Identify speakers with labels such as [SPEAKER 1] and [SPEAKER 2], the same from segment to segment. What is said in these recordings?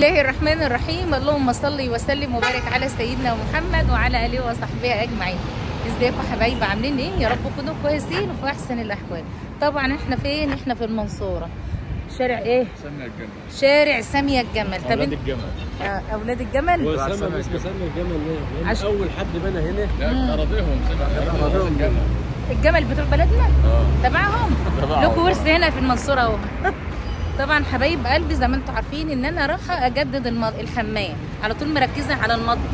[SPEAKER 1] بسم الله الرحمن الرحيم. اللهم صل وسلم وبارك على سيدنا محمد وعلى اله وصحبه اجمعين. ازيكم حبايبي، عاملين ايه؟ يا رب تكونوا كويسين وفي احسن الاحوال. طبعا احنا فين؟ احنا في المنصوره. شارع ايه؟
[SPEAKER 2] سامية الجمل.
[SPEAKER 1] شارع سامية الجمل.
[SPEAKER 2] اولاد الجمل.
[SPEAKER 1] اولاد الجمل.
[SPEAKER 3] هو اسمه سامية الجمل ليه؟ لأن اول حد بنى هنا.
[SPEAKER 2] لا اراضيهم اراضيهم الجمل.
[SPEAKER 1] الجمل بتوع بلدنا؟ تبعهم. لكم ورث هنا في المنصوره اهو. طبعا حبايب قلبي زي ما انتم عارفين ان انا رايحه اجدد الحمام، على طول مركزه على المطبخ.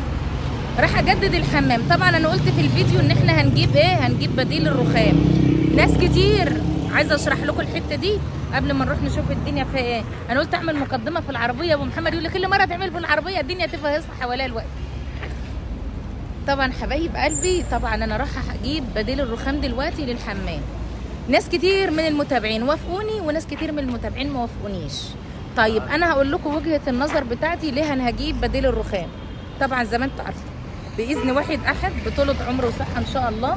[SPEAKER 1] رايحه اجدد الحمام. طبعا انا قلت في الفيديو ان احنا هنجيب ايه؟ هنجيب بديل الرخام. ناس كتير عايزه اشرح لكم الحته دي قبل ما نروح نشوف الدنيا فيها ايه. انا قلت اعمل مقدمه في العربيه، ابو محمد يقول لي كل مره تعمل في العربيه الدنيا تبقى هيصه حواليها الوقت. طبعا حبايب قلبي، طبعا انا رايحه اجيب بديل الرخام دلوقتي للحمام. ناس كتير من المتابعين وافقوني وناس كتير من المتابعين ما وافقونيش. طيب انا هقول لكم وجهه النظر بتاعتي ليه انا هجيب بديل الرخام. طبعا زي ما انتم عارفين باذن واحد احد بطولة عمر وصحه ان شاء الله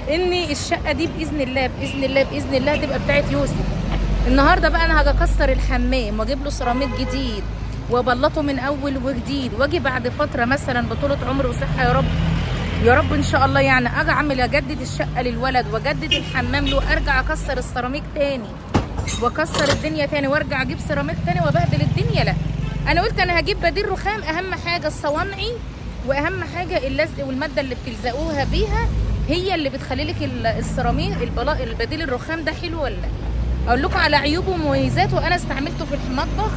[SPEAKER 1] ان الشقه دي باذن الله باذن الله باذن الله تبقى بتاعت يوسف. النهارده بقى انا هاجي اكسر الحمام واجيب له سيراميك جديد وابلطه من اول وجديد، واجي بعد فتره مثلا بطولة عمر وصحه يا رب يا رب ان شاء الله، يعني اجي اعمل اجدد الشقه للولد واجدد الحمام له، ارجع اكسر السيراميك تاني واكسر الدنيا تاني وارجع اجيب سيراميك تاني وابهدل الدنيا. لا، انا قلت انا هجيب بديل رخام. اهم حاجه الصوانعي، واهم حاجه اللزق والماده اللي بتلزقوها بيها هي اللي بتخلي لك السيراميك البديل الرخام ده حلو ولا لا. اقول لكم على عيوبه ومميزاته وانا استعملته في المطبخ.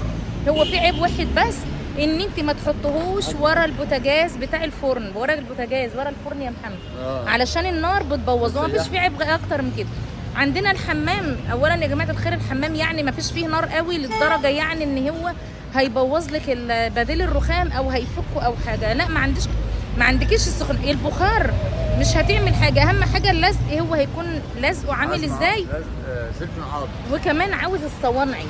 [SPEAKER 1] هو في عيب واحد بس، ان انت ما تحطهوش ورا البوتاجاز بتاع الفرن، ورا البوتاجاز ورا الفرن يا محمد، علشان النار بتبوظوه. مفيش فيه عيب اكتر من كده. عندنا الحمام اولا يا جماعه الخير، الحمام يعني مفيش فيه نار قوي للدرجه يعني ان هو هيبوظ لك بديل الرخام او هيفكه او حاجه. لا، ما عندكيش السخن، البخار مش هتعمل حاجه. اهم حاجه اللزق، هو هيكون لزقه عامل ازاي، وكمان عاوز الصوانعي.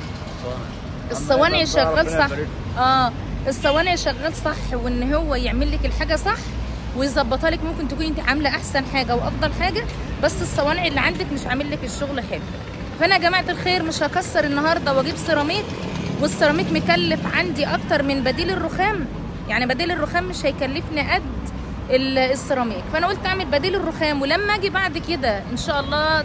[SPEAKER 1] الصوانعي شغال صح. الصوانع شغال صح، وان هو يعمل لك الحاجه صح ويظبطها لك. ممكن تكوني انت عامله احسن حاجه وافضل حاجه، بس الصوانع اللي عندك مش عامل لك الشغل حلو. فانا يا جماعه الخير مش هكسر النهارده واجيب سيراميك، والسيراميك مكلف عندي اكتر من بديل الرخام. يعني بديل الرخام مش هيكلفني قد السيراميك. فانا قلت اعمل بديل الرخام، ولما اجي بعد كده ان شاء الله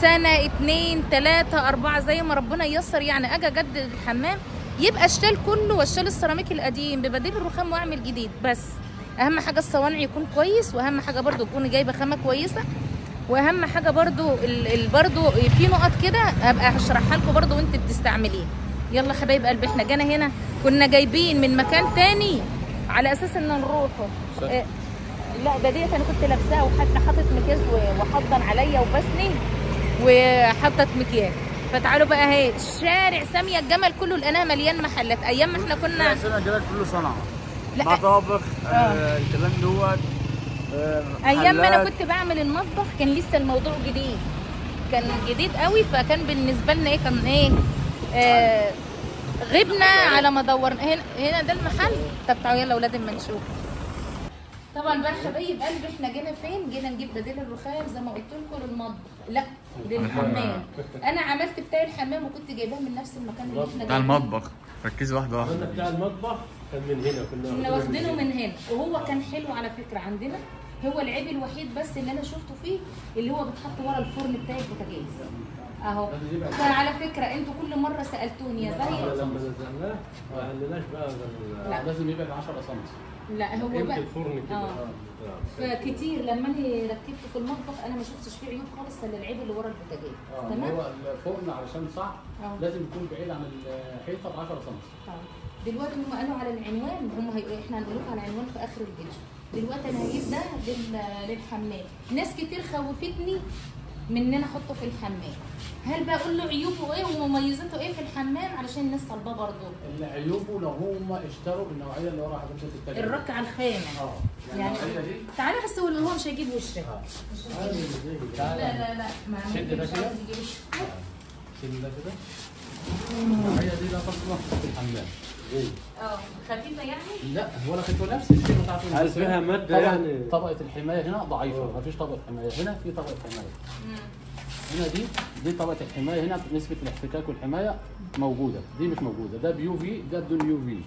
[SPEAKER 1] سنه 2 3 4 زي ما ربنا ييسر، يعني اجي اجدد الحمام يبقى اشتال كله واشتال السيراميك القديم ببديل الرخام واعمل جديد. بس اهم حاجه الصوانع يكون كويس، واهم حاجه برده تكوني جايبه خامه كويسه، واهم حاجه برده برده في نقط كده هبقى هشرحها لكم برده وانت بتستعمليه. يلا حبايب قلبي، احنا جانا هنا كنا جايبين من مكان تاني على اساس ان نروحه. لا ده ديت انا كنت لابساها وحتى حاطط مكياج وحضن عليا وبسني وحطت مكياج. فتعالوا بقى اهي شارع سامية الجمل كله لقيناها مليان محلات. ايام ما احنا كنا
[SPEAKER 3] سامية الجمل كله صنعة، مطابخ، الكلام دوت.
[SPEAKER 1] ايام ما انا كنت بعمل المطبخ كان لسه الموضوع جديد، كان جديد قوي. فكان بالنسبه لنا ايه، كان ايه، غبنا على ما دورنا. هنا ده المحل. طب تعالوا يلا اولاد اما نشوف. طبعا بقى حبايب قلبي احنا جينا فين؟ جينا نجيب بديل الرخام زي ما قلت لكم للمطبخ، لا للحمام. انا عملت بتاع الحمام وكنت جايباه من نفس المكان اللي احنا
[SPEAKER 2] بتاع المطبخ. ركزي واحده واحده.
[SPEAKER 3] بتاع المطبخ كان من هنا،
[SPEAKER 1] كنا واخدينه من هنا، وهو كان حلو على فكره عندنا. هو العيب الوحيد بس اللي انا شفته فيه اللي هو بيتحط ورا الفرن بتاع البوتاجاز اهو. فعلى فكره انتوا كل مره سالتوني يا زاهيه
[SPEAKER 3] لما نزلناه ما عندناش بقى، لازم يبقى 10 سم.
[SPEAKER 1] لا هو بقى
[SPEAKER 3] الفرن كده.
[SPEAKER 1] فكتير لما انا ركبته في المطبخ انا ما شفتش فيه عيوب خالص الا العيب اللي ورا البوتاجاز.
[SPEAKER 4] تمام. هو الفرن علشان صح لازم يكون بعيد عن الحيطه ب 10 سم.
[SPEAKER 1] دلوقتي هم قالوا على العنوان، احنا هنقول لكم على العنوان في اخر الفيديو. دلوقتي انا هجيب ده للحمام. ناس كتير خوفتني من ان انا احطه في الحمام. هل بقى اقول له عيوبه ايه ومميزاته ايه في الحمام علشان الناس طالباه برضه؟
[SPEAKER 4] اللي عيوبه لو هم اشتروا النوعيه اللي ورا حضرتك التانيه،
[SPEAKER 1] الركعه الخامه. يعني تعالى بس هو مش هيجيب وشك. لا ما
[SPEAKER 4] شد ده كده، شد ده كده. النوعيه دي لا تصلح في الحمام.
[SPEAKER 1] خفيفه يعني؟
[SPEAKER 4] لا ولا خفيفه، نفس الشيء بتاعته.
[SPEAKER 3] هل فيها ماده يعني؟
[SPEAKER 4] طبقه الحمايه هنا ضعيفه، ما فيش طبقه حمايه. هنا في طبقه حمايه. هنا دي طبقه الحمايه، هنا نسبه الاحتكاك والحمايه موجوده، دي مش موجوده. ده بيو في، ده بدون يو في.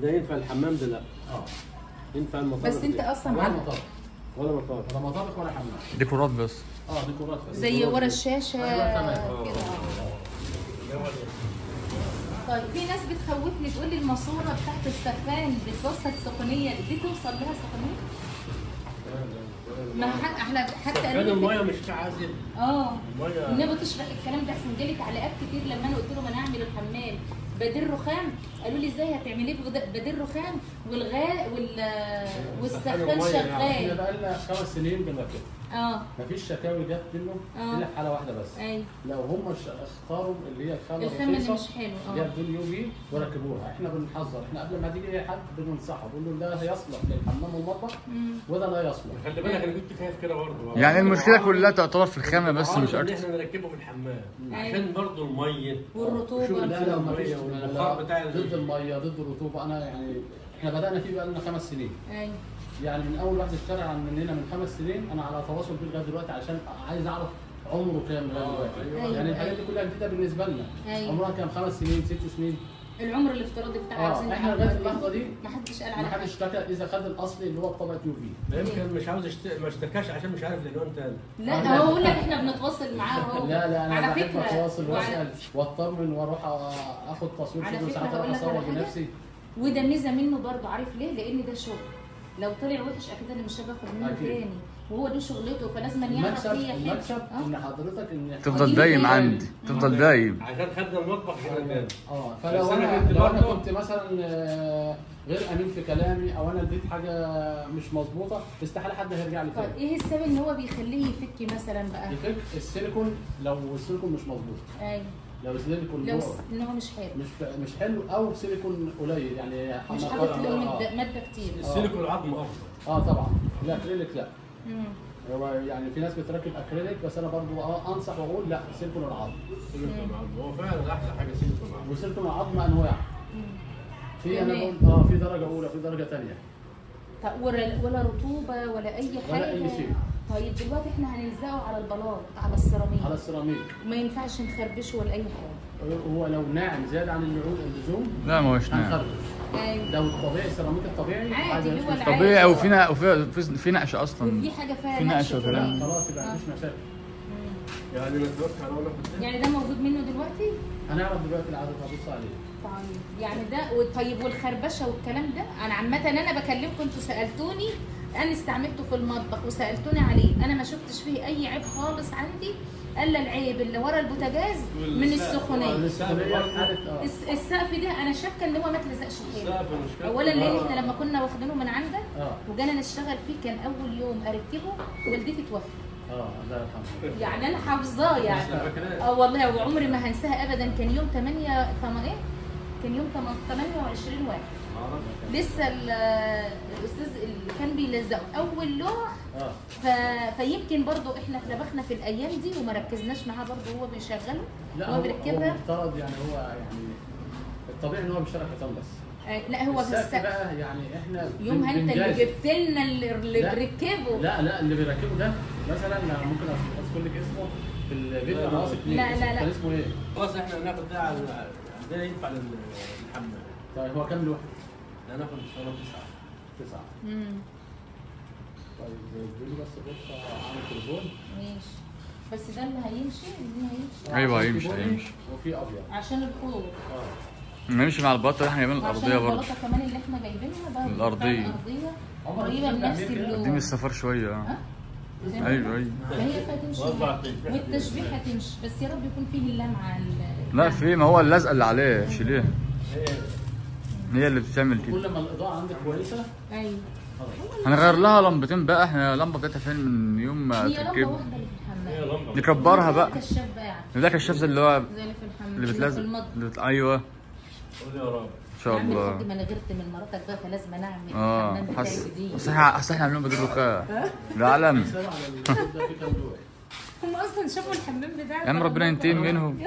[SPEAKER 4] ده ينفع الحمام ده؟ لا. ينفع المطابخ.
[SPEAKER 1] بس انت اصلا
[SPEAKER 4] ولا
[SPEAKER 1] معاك
[SPEAKER 4] مطابخ ولا مطابخ ولا مطابخ ولا حمام.
[SPEAKER 2] ديكورات بس.
[SPEAKER 4] ديكورات بس.
[SPEAKER 1] زي ورا الشاشه كده. طيب في ناس بتخوفني تقول لي الماسوره بتاعت السخان بتوصل السخونيه دي توصل لها سخونيه؟ ما احنا حتى
[SPEAKER 4] كان الميه مش عازل.
[SPEAKER 1] النبي تشرح الكلام ده احسن جالي تعليقات كتير لما انا قلت لهم انا هعمل الحمام بديل رخام، قالوا لي ازاي هتعمليه بديل رخام والسخان شغال.
[SPEAKER 4] احنا بقى لنا 5 سنين بنركب. مفيش شكاوي جت منه الا في حاله واحده بس. لو هم اختاروا اللي هي الخامه
[SPEAKER 1] اللي مش حلوه
[SPEAKER 4] جابوا اليو في وركبوها. احنا بنحذر، احنا قبل ما تيجي اي حد بننصحه بنقول له ده يصلح للحمام والمطبخ وده لا يصلح.
[SPEAKER 3] خلي بالك انا كنت خايف كده برضه.
[SPEAKER 2] يعني المشكله كلها تعتبر في الخامه بس مش اكتر.
[SPEAKER 3] احنا نركبه في الحمام عشان برضه الميه
[SPEAKER 1] والرطوبه.
[SPEAKER 4] لا مفيش البخار بتاع ضد الميه ضد الرطوبه. انا يعني احنا بدانا فيه بقى لنا 5 سنين. يعني من اول واحد اشترى مننا من 5 سنين انا على تواصل بيه لغايه دلوقتي عشان عايز اعرف عمره كام لغايه دلوقتي. يعني الحاجات دي كلها جديده بالنسبه لنا. عمرها كام؟ 5 سنين 6 سنين.
[SPEAKER 1] العمر الافتراضي بتاعها
[SPEAKER 4] احنا لغايه اللحظه دي
[SPEAKER 1] ما حدش قال على
[SPEAKER 4] ما حدش اشتكى اذا خد الاصلي اللي هو بطبقه يو في.
[SPEAKER 3] يمكن مش عاوز ما اشتكاش عشان مش عارف الالوان تاني.
[SPEAKER 1] لا هو بيقول لك احنا بنتواصل معاه اهو.
[SPEAKER 4] لا انا
[SPEAKER 1] على
[SPEAKER 4] بحب
[SPEAKER 1] فكره
[SPEAKER 4] اتواصل واسال واطمن واروح اخد تصوير شغل ساعات اروح اصور بنفسي.
[SPEAKER 1] وده ميزه منه برضه، عارف ليه؟ لان ده شغل. لو طلع وحش اكيد انا مش هاخد منه تاني، وهو دي شغلته فلازم يعرف هي
[SPEAKER 4] المكسب ان حضرتك
[SPEAKER 2] تفضل دايم عندي، تفضل دايم
[SPEAKER 3] عشان خدنا المطبخ هنا تاني.
[SPEAKER 4] فلو انا كنت مثلا غير امين في كلامي او انا اديت حاجه مش مظبوطه استحاله حد هيرجع لي تاني.
[SPEAKER 1] طيب ايه السبب ان هو بيخليه يفك مثلا بقى؟
[SPEAKER 4] يفك السيليكون. لو السيليكون مش مظبوط. لو السيليكون
[SPEAKER 1] ان هو مش حلو.
[SPEAKER 4] مش حلو او سيليكون قليل يعني
[SPEAKER 1] مش حاطط له ماده كتير.
[SPEAKER 3] السيليكون العظم افضل.
[SPEAKER 4] طبعا. الاكريليك لا. هو يعني في ناس بتركب اكريليك بس انا برضو انصح واقول لا سيليكون العظم.
[SPEAKER 3] سيليكون العظم هو فعلا احلى حاجه سيليكون العظم.
[SPEAKER 4] وسيليكون العظم انواع. في انا بقول في درجه اولى في درجه ثانيه.
[SPEAKER 1] طب ولا رطوبه ولا اي حاجه
[SPEAKER 4] ولا اي شيء.
[SPEAKER 1] طيب دلوقتي احنا هنلزقه على البلاط على السيراميك.
[SPEAKER 4] على السيراميك.
[SPEAKER 1] وما ينفعش نخربشه ولا اي حاجه.
[SPEAKER 4] هو لو ناعم زياده عن اللزوم
[SPEAKER 2] لا ما هوش ناعم.
[SPEAKER 1] لو
[SPEAKER 4] الطبيعي السيراميك الطبيعي
[SPEAKER 1] عادي اللي هو
[SPEAKER 2] طبيعي او في نقش اصلا.
[SPEAKER 1] وفي حاجه فيها
[SPEAKER 2] في نقش وكلام.
[SPEAKER 4] خلاص يبقى مفيش مشاكل.
[SPEAKER 3] يعني نتوكل على الله.
[SPEAKER 1] يعني ده موجود منه دلوقتي؟
[SPEAKER 4] هنعرف دلوقتي العدد هبص عليه.
[SPEAKER 1] طيب يعني ده طيب والخربشه والكلام ده انا عامه انا بكلمكم انتوا سالتوني انا استعملته في المطبخ وسالتوني عليه انا ما شفتش فيه اي عيب خالص عندي الا العيب اللي ورا البوتاجاز من السخونيه. السقف ده انا شاكه ان هو ما اتلزقش حلو. اولا لان احنا لما كنا واخدينه من عندك وجانا نشتغل فيه كان اول يوم اركبه والدتي توفت.
[SPEAKER 4] الله يرحمها.
[SPEAKER 1] يعني انا حافظاه يعني. والله وعمري ما هنساها ابدا. كان يوم 28 واحد. لسه الاستاذ اللي كان بيلزقه اول لوح. فيمكن برضو احنا اتلبخنا في الايام دي وما ركزناش معاه برضو وهو بيشغله.
[SPEAKER 4] لا هو مفترض يعني هو يعني الطبيعي ان هو بيشتغل حيطان بس.
[SPEAKER 1] لا هو
[SPEAKER 4] بالسقف بقى يعني احنا
[SPEAKER 1] يومها انت اللي جبت لنا اللي بيركبه.
[SPEAKER 4] لا اللي بيركبه ده مثلا ممكن اذكر لك اسمه في الفيديو انا واثق فيه.
[SPEAKER 1] لا
[SPEAKER 4] كان اسمه ايه؟
[SPEAKER 3] خلاص احنا هناخد ده عندنا ينفع للحمام.
[SPEAKER 4] طيب هو كام لوحه؟
[SPEAKER 3] هناخد ان شاء الله 9. طيب
[SPEAKER 4] اديله بس بص على التليفون.
[SPEAKER 1] ماشي. بس ده اللي هيمشي.
[SPEAKER 2] ايوه هيمشي.
[SPEAKER 4] وفي ابيض.
[SPEAKER 1] عشان الخوف.
[SPEAKER 2] نمشي مع البلاطه اللي احنا جايبينها الارضيه برضه.
[SPEAKER 1] البلاطه كمان اللي احنا جايبينها ده
[SPEAKER 2] الارضيه
[SPEAKER 1] قريبه بنفس اللون.
[SPEAKER 2] دي من السفر شويه. ايوه
[SPEAKER 1] هي هتمشي والتشبيح هتمشي بس يا رب يكون فيه اللمعه.
[SPEAKER 2] لا في ما هو اللزقه اللي عليه شيليها. هي اللي بتعمل كده.
[SPEAKER 4] كل ما الاضاءه عندك كويسه.
[SPEAKER 1] ايوه.
[SPEAKER 2] هنغير لها لمبتين بقى. احنا اللمبه بتاعتها فين من يوم ما
[SPEAKER 1] تركب؟ هي لمبه واحده اللي في الحمام.
[SPEAKER 2] نكبرها بقى.
[SPEAKER 1] كشاف بقى.
[SPEAKER 2] ده كشاف اللي هو
[SPEAKER 1] زي اللي في الحمام
[SPEAKER 2] اللي بتلزق. ايوه
[SPEAKER 3] قول يا رب
[SPEAKER 2] ان شاء الله.
[SPEAKER 1] ما انا غيرت من مراتك بقى فلازم اعمل الحمام بتاعي جديد.
[SPEAKER 2] اصل احنا عاملين بدل ركاب. ده علم.
[SPEAKER 1] هم اصلا شافوا الحمام بتاعك.
[SPEAKER 2] يا عم ربنا ينتقم منهم.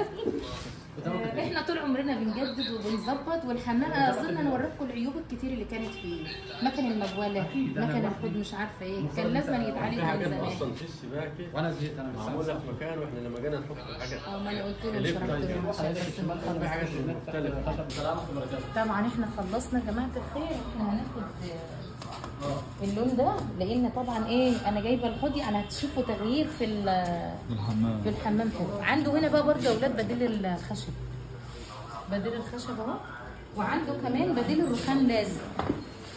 [SPEAKER 1] احنا طول عمرنا بنجدد وبنظبط، والحمام اظن انا وريتكم العيوب الكتير اللي كانت فيه، مكن المجوله، مكن الحوض، مش عارفه ايه، كان لازم يتعالج من زمان.
[SPEAKER 3] اصلا في السباكه
[SPEAKER 4] وانا زهقت انا
[SPEAKER 3] معمول لك مكان، واحنا لما جينا نحط حاجه
[SPEAKER 1] ما انا قلت له شرحت له عشان بس ما
[SPEAKER 3] في حاجات مختلفه.
[SPEAKER 1] طبعا احنا خلصنا يا جماعه الخير، احنا هناخد اللون ده، لان طبعا ايه انا جايبه الحوض، يعني هتشوفوا تغيير في
[SPEAKER 2] الحمام.
[SPEAKER 1] في الحمام حلو. عنده هنا بقى برضه يا اولاد بديل الخشب، بديل الخشب اهو، وعنده كمان بديل الرخام لازم.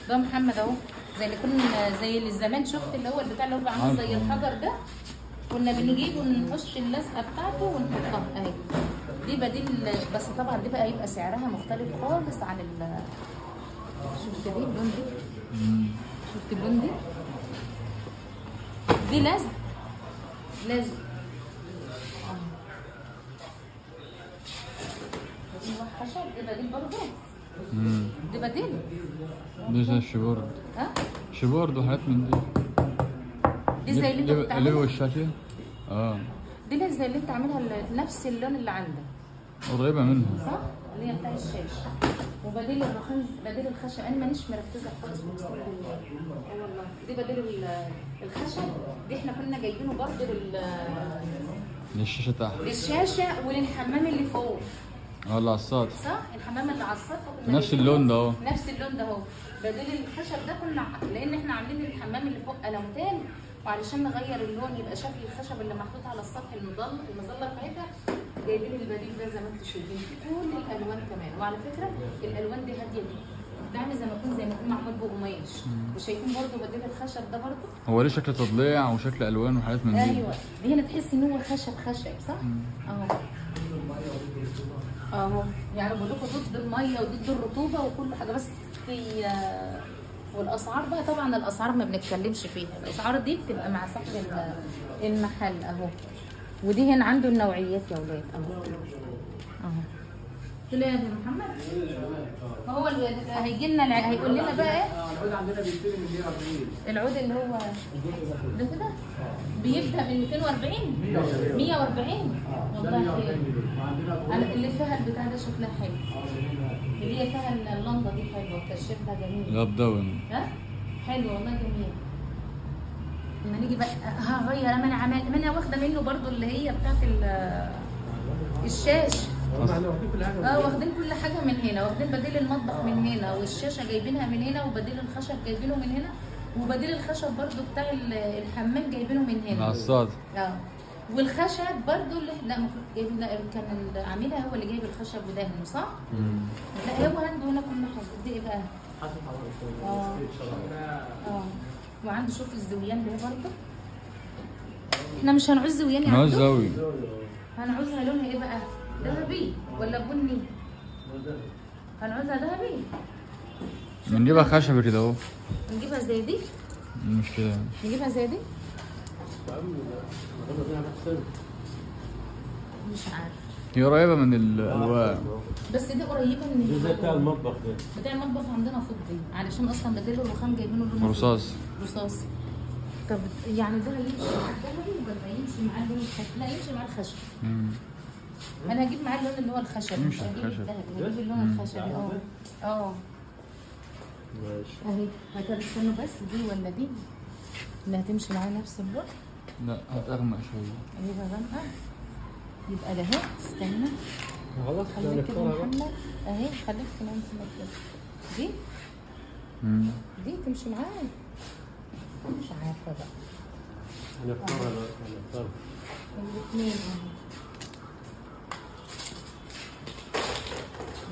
[SPEAKER 1] ده محمد اهو، زي اللي كنا زي اللي زمان شفت اللي هو البتاع اللي هو عامل زي الحجر ده، كنا بنجيبه ونخش اللزقه بتاعته ونحطها اهي. دي بديل، بس طبعا دي بقى هيبقى سعرها مختلف خالص عن شفت دي اللون دي؟ شفت اللون دي؟ دي لزق لزق. دي خشب، دي بديل برضه. دي بديل.
[SPEAKER 2] دي زي الشبورد.
[SPEAKER 1] ها؟
[SPEAKER 2] شبورد وحاجات من دي.
[SPEAKER 1] دي زي اللي انت كنت
[SPEAKER 2] اللي هو
[SPEAKER 1] عاملها.
[SPEAKER 2] الشاشة.
[SPEAKER 1] دي زي اللي انت عاملها نفس اللون اللي عندك.
[SPEAKER 2] قريبة منها.
[SPEAKER 1] صح؟ اللي هي بتاع الشاشه. وبديل الرخام، بديل الخشب، انا مانيش مركزه خالص في والله. دي بديل الخشب، دي احنا كنا جايبينه برضه
[SPEAKER 2] للشاشة تحت.
[SPEAKER 1] للشاشه وللحمام اللي فوق.
[SPEAKER 2] ولا على السطح.
[SPEAKER 1] صح؟ الحمام اللي على السطح
[SPEAKER 2] نفس اللون ده اهو.
[SPEAKER 1] نفس اللون ده اهو. بديل الخشب ده كنا لان احنا عاملين الحمام اللي فوق الموتيل، وعلشان نغير اللون يبقى شكل الخشب اللي محطوط على السطح المظله بتاعتها، جايبين البديل ده زي ما انتم شايفين في كل الالوان كمان. وعلى فكره الالوان دي هاديه دي، بتعمل زي ما يكون معمول بقماش. وشايفين برده بديل الخشب ده برده
[SPEAKER 2] هو ليه شكل تضليع وشكل الوان وحاجات من دي.
[SPEAKER 1] ايوه، دي هنا تحس ان هو خشب صح؟ اهو يعني بقول لكم ضد الميه وضد الرطوبه وكل حاجه، بس في والاسعار بقى طبعا الاسعار ما بنتكلمش فيها، الاسعار دي بتبقى مع صاحب المحل اهو. ودي هنا عنده النوعيات يا ولاد اهو. تلاقي يا محمد هو هيجي لنا هيقول لنا بقى ايه.
[SPEAKER 3] العود عندنا بيبتدي من 140.
[SPEAKER 1] العود اللي هو ده كده بيبدا من 240 140 والله خير. اللي فيها البتاع ده شكلها حلو، اللي هي فيها اللمبه دي حلوه، كشفتها جميل.
[SPEAKER 2] الابدون.
[SPEAKER 1] ها حلو والله جميل. لما نيجي بقى هغير ما انا واخده منه برضو اللي هي بتاعت الشاش. واخدين كل حاجه من هنا، واخدين بديل المطبخ من هنا، والشاشه جايبينها من هنا، وبديل الخشب جايبينه من هنا، وبديل الخشب برضو بتاع الحمام جايبينه من هنا.
[SPEAKER 2] مع الصاد.
[SPEAKER 1] والخشب برضو اللي احنا جايبين، كان عاملها هو اللي جايب الخشب ودهنه صح؟ لا هو عنده هنا كل حاجه. دي ايه بقى؟ وعنده شوف الزويان ده برضه. احنا مش هنعوز زويان يا عبدو.
[SPEAKER 2] زوي.
[SPEAKER 1] هنعوزها لونها ايه بقى؟ ذهبي ولا بني؟ هنعوزها ذهبي.
[SPEAKER 2] بنجيبها خشب كده اهو.
[SPEAKER 1] نجيبها زي دي؟
[SPEAKER 2] مش كده.
[SPEAKER 1] نجيبها زي دي؟ مش عارف.
[SPEAKER 2] هي قريبة من الألوان.
[SPEAKER 1] بس دي قريبة من
[SPEAKER 3] زي بتاع المطبخ ده.
[SPEAKER 1] بتاع المطبخ عندنا فضي، علشان أصلا بديل الرخام جايبينه لونه
[SPEAKER 2] رصاص.
[SPEAKER 1] رصاصي. طب يعني ده هيمشي مع الذهبي ولا هيمشي مع اللون الخشب؟ لا يمشي مع الخشب. أنا هجيب معاه اللون اللي هو الخشب، مش هجيب الذهبي، هجيب اللون الخشبي. ماشي. أهي هتستنوا بس دي ولا دي؟ اللي هتمشي معاه نفس اللون؟
[SPEAKER 2] لا هتغمق شوية.
[SPEAKER 1] أجيبها غامقة؟ يبقى ده اهي. استنى
[SPEAKER 3] خلاص
[SPEAKER 1] خليك كده محمد اهي، خليك كده محمد كده. دي تمشي معايا؟ مش عارفه بقى.
[SPEAKER 3] هنختارها دلوقتي.
[SPEAKER 1] الاثنين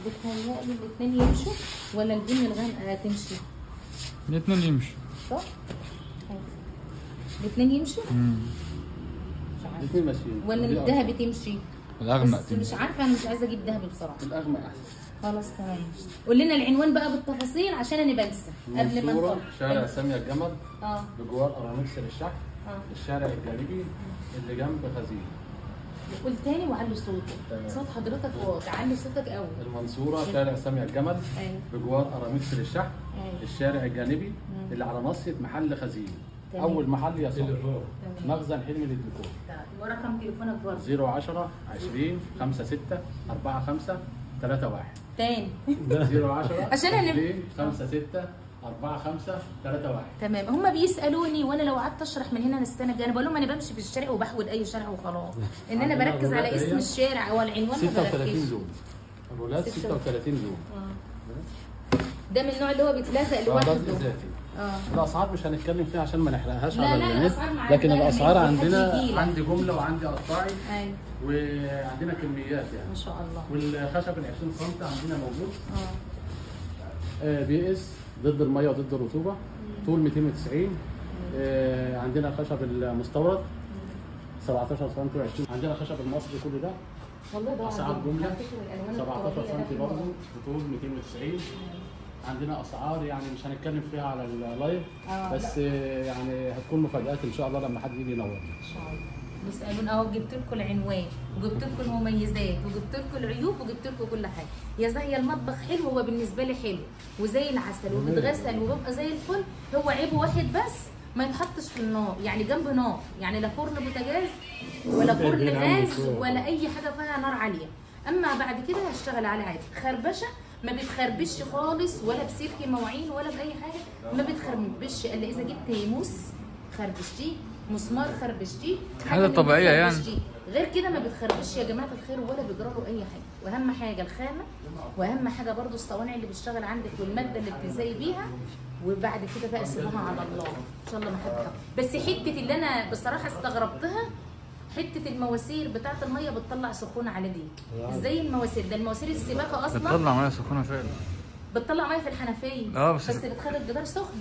[SPEAKER 1] بتهيألي الاثنين يمشوا ولا البني الغامقه هتمشي؟
[SPEAKER 2] الاثنين يمشوا.
[SPEAKER 1] صح؟ الاثنين يمشوا؟
[SPEAKER 3] الاثنين ماشيين.
[SPEAKER 1] ولا الذهبي تمشي؟
[SPEAKER 2] الأغمق
[SPEAKER 1] تمشي. مش عارفه، انا مش عايزه اجيب ذهبي بصراحه.
[SPEAKER 3] الأغمق أحسن.
[SPEAKER 1] خلاص تمام. قول لنا العنوان بقى بالتفاصيل عشان انا بنسى قبل ما ندخل.
[SPEAKER 3] شارع سامية الجمل. بجوار أرامكس للشحن. الشارع الجانبي اللي جنب خزين.
[SPEAKER 1] قول تاني وعلي صوتك. صوت حضرتك واضح، علي صوتك قوي.
[SPEAKER 3] المنصورة شارع سامية الجمل. بجوار أرامكس للشحن. الشارع الجانبي اللي على ناصية محل خزين.
[SPEAKER 4] اول محل يسار مخزن حلمي للديكور.
[SPEAKER 1] ورقم تليفونك برضه
[SPEAKER 4] 010 20 56 45 31.
[SPEAKER 1] تاني
[SPEAKER 4] 010
[SPEAKER 1] عشان انا
[SPEAKER 4] 20 56 45 31.
[SPEAKER 1] تمام. هم بيسالوني وانا لو قعدت اشرح من هنا نستنى، انا بقول لهم انا بمشي في الشارع وبحود اي شارع وخلاص، ان انا بركز على اسم الشارع او العنوان.
[SPEAKER 4] 36 لون الرولات 36 لون.
[SPEAKER 1] ده من النوع اللي هو بيتلزق لوحده.
[SPEAKER 4] الاسعار مش هنتكلم فيها عشان ما نحرقهاش
[SPEAKER 1] لا
[SPEAKER 4] على
[SPEAKER 1] لا
[SPEAKER 4] النت، لكن الاسعار عندنا عندي جمله وعندي قطاعي.
[SPEAKER 1] ايوه.
[SPEAKER 4] وعندنا كميات يعني
[SPEAKER 1] ما شاء الله.
[SPEAKER 4] والخشب ال 20 سم عندنا موجود. بي اس ضد الميه وضد الرطوبه، طول 290. عندنا خشب المستورد 17 سم و20. عندنا خشب المصري كل ده
[SPEAKER 1] والله ده
[SPEAKER 4] اسعار جمله 17 سم برضه بطول 290. عندنا اسعار يعني مش هنتكلم فيها على اللايف، بس يعني هتكون مفاجآت ان شاء الله لما حد يجي ينورنا.
[SPEAKER 1] ان شاء الله. بيسالون اهو، جبت لكم العنوان وجبت لكم المميزات وجبت لكم العيوب وجبت لكم كل حاجه. يا زي المطبخ حلو، هو بالنسبه لي حلو وزي العسل وبيتغسل وبيبقى زي الفل. هو عيبه واحد بس، ما يتحطش في النار، يعني جنب نار، يعني لا فرن بوتاجاز ولا فرن غاز ولا اي حاجه فيها نار عاليه. اما بعد كده هشتغل على عادي. خربشه ما بتخربش خالص، ولا بسلك مواعين ولا باي حاجه، ما بتخربش الا اذا جبت موس خربشتيه، مسمار خربشتيه،
[SPEAKER 2] حاجه طبيعيه يعني.
[SPEAKER 1] غير كده ما بتخربش يا جماعه الخير ولا بيجرى له اي حاجه. واهم حاجه الخامه، واهم حاجه برده الصوانع اللي بتشتغل عندك والماده اللي بتزاي بيها. وبعد كده بقى سيبها على الله ان شاء الله ما حد. بس حته اللي انا بصراحه استغربتها، حته المواسير بتاعه الميه بتطلع سخونه على دي. ازاي المواسير؟ ده المواسير السباكه اصلا
[SPEAKER 2] بتطلع ميه سخونه فعلا،
[SPEAKER 1] بتطلع ميه في الحنفيه. بس بتخلي الجدار سخن،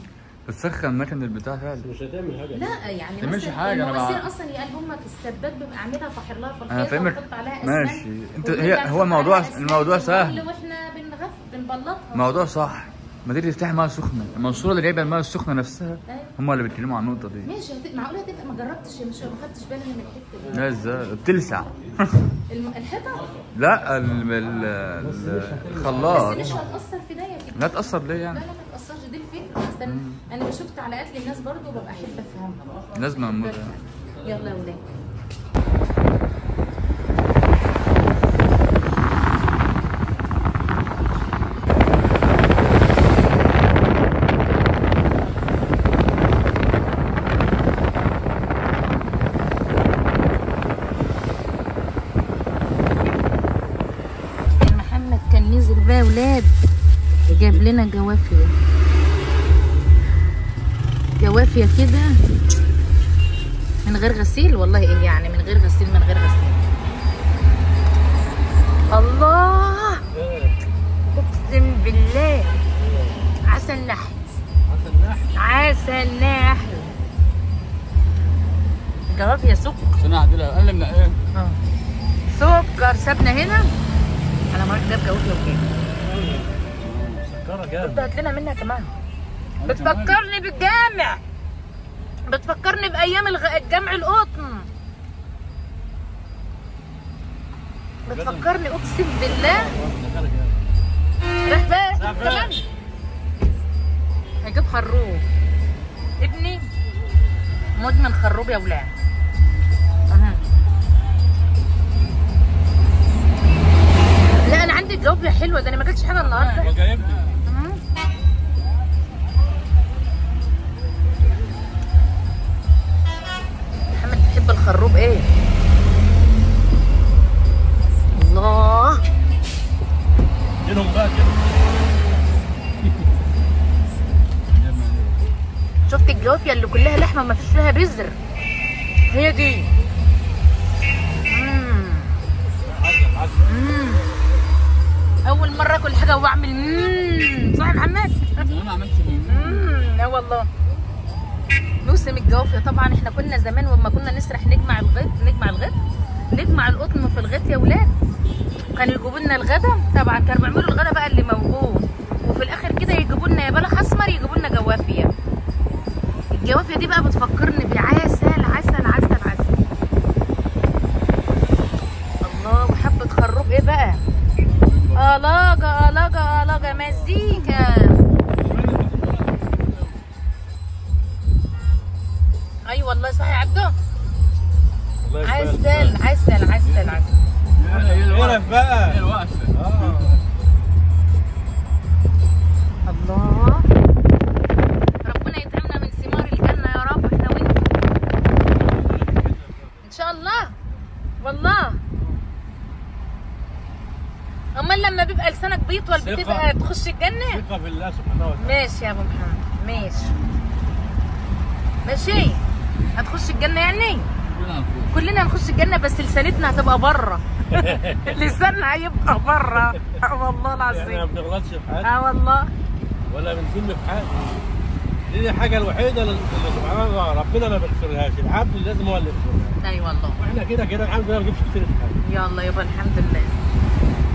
[SPEAKER 2] بتسخن مكن البتاع فعلا.
[SPEAKER 3] مش هتعمل حاجه.
[SPEAKER 1] لا يعني
[SPEAKER 2] مش حاجه.
[SPEAKER 1] المواسير اصلا يا قلب امك السباك بيبقى عاملها فاحر لها في
[SPEAKER 2] انا
[SPEAKER 1] الحيطه
[SPEAKER 2] فاهمك
[SPEAKER 1] ماشي.
[SPEAKER 2] انت هو الموضوع سهل
[SPEAKER 1] واحنا بنبلطها.
[SPEAKER 2] الموضوع صح. ما دي تفتح ميه سخنه، المنصوره اللي جايبه الميه السخنه نفسها. هم اللي بيتكلموا عن النقطه دي.
[SPEAKER 1] ماشي معقوله تبقى ما جربتش، مش ما خدتش بالي من الحته دي.
[SPEAKER 2] لا ازاي بتلسع
[SPEAKER 1] الحيطه؟
[SPEAKER 2] لا الخلاط.
[SPEAKER 1] بس مش هتاثر في داية كده.
[SPEAKER 2] لا تاثر ليه يعني؟
[SPEAKER 1] لا ما تاثرش، دي الفكره. بس انا شفت تعليقات للناس برضو ببقى احب افهمها.
[SPEAKER 2] لازم نمر.
[SPEAKER 1] يلا يا ولاد. بقى ولاد جاب لنا جوافيه كده من غير غسيل. والله ايه يعني من غير غسيل؟ من غير غسيل. الله اقسم بالله عسل نحل. عسل نحل. جوافيه سكر.
[SPEAKER 2] انا هعدلها اقل من ايه؟
[SPEAKER 1] سكر. سابنا هنا على ما جاب جوافيه وكده.
[SPEAKER 3] مسكره جامد.
[SPEAKER 1] هات لنا منها كمان. بتفكرني بالجامع، بتفكرني بايام الجمع القطن، بتفكرني اقسم بالله. راح بقى كمان هجيب خروب. ابني مدمن خروب يا ولاد. لا انا عندي جوافيه حلوه، ده انا ما جبتش حاجه النهارده. محمد بتحب الخروب ايه؟ الله.
[SPEAKER 3] اديلهم بقى كده.
[SPEAKER 1] شفت الجوافيه اللي كلها لحمه ما فيش فيها بذر؟ هي دي. اول مره اكل حاجه واعمل صح يا محمد؟
[SPEAKER 2] انا عملت
[SPEAKER 1] لا والله. موسم الجوافيه طبعا احنا كنا زمان لما كنا نسرح نجمع القطن في الغيط يا ولاد. كانوا يجيبوا لنا الغدا، طبعا كانوا بيعملوا الغدا بقى اللي موجود، وفي الاخر كده يجيبوا لنا يا بلح اسمر يجيبوا لنا جوافيه. الجوافيه دي بقى بتفكرني بعسل عسل عسل عسل. الله. وحبه خروب ايه بقى؟ ألاجا مزيكا. الاول بتبقى تخش الجنه.
[SPEAKER 3] ثقه في الله سبحانه وتعالى.
[SPEAKER 1] ماشي يا ابو محمد، ماشي هتخش الجنه يعني. كلنا هنخش الجنه، بس لسانتنا هتبقى بره. لساننا هيبقى بره. والله العظيم
[SPEAKER 3] احنا ما بنغلطش في حاجه.
[SPEAKER 1] والله
[SPEAKER 3] ولا بنذم في حاجه. دي الحاجه الوحيده اللي سبحان الله ربنا ما بيغفرهاش، العبد لازم هو اللي يغفرها.
[SPEAKER 1] اي والله.
[SPEAKER 3] واحنا كده الحمد لله ما بنجيبش سيره حاجه.
[SPEAKER 1] يلا يابا الحمد لله.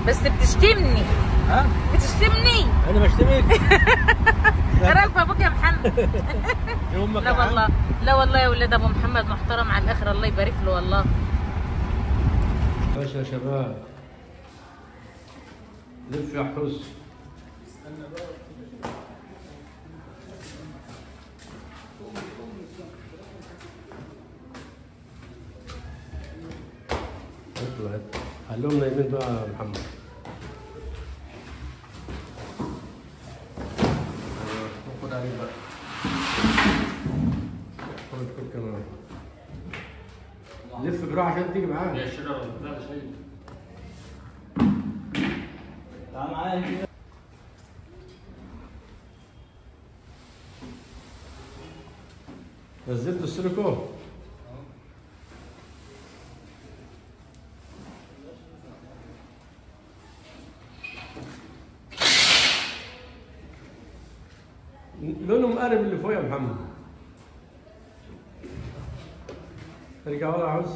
[SPEAKER 1] بس بتشتمني.
[SPEAKER 3] ها؟
[SPEAKER 1] بتشتمني.
[SPEAKER 3] انا بشتمك؟
[SPEAKER 1] راكب ابوك يا محمد. لا والله، لا والله يا ولاد ابو محمد محترم على الاخر، الله يبارك له والله.
[SPEAKER 3] ماشي يا شباب، لف يا حس. خليهم نايمين بقى يا محمد. خد عليه بقى. خد كمان. لف بروح عشان تيجي معايا. يا الشجرة لا شيء. تعال معايا كده. نزلت السيليكون. لونه مقرب اللي فوق يا محمد. ارجع ورا عاوز.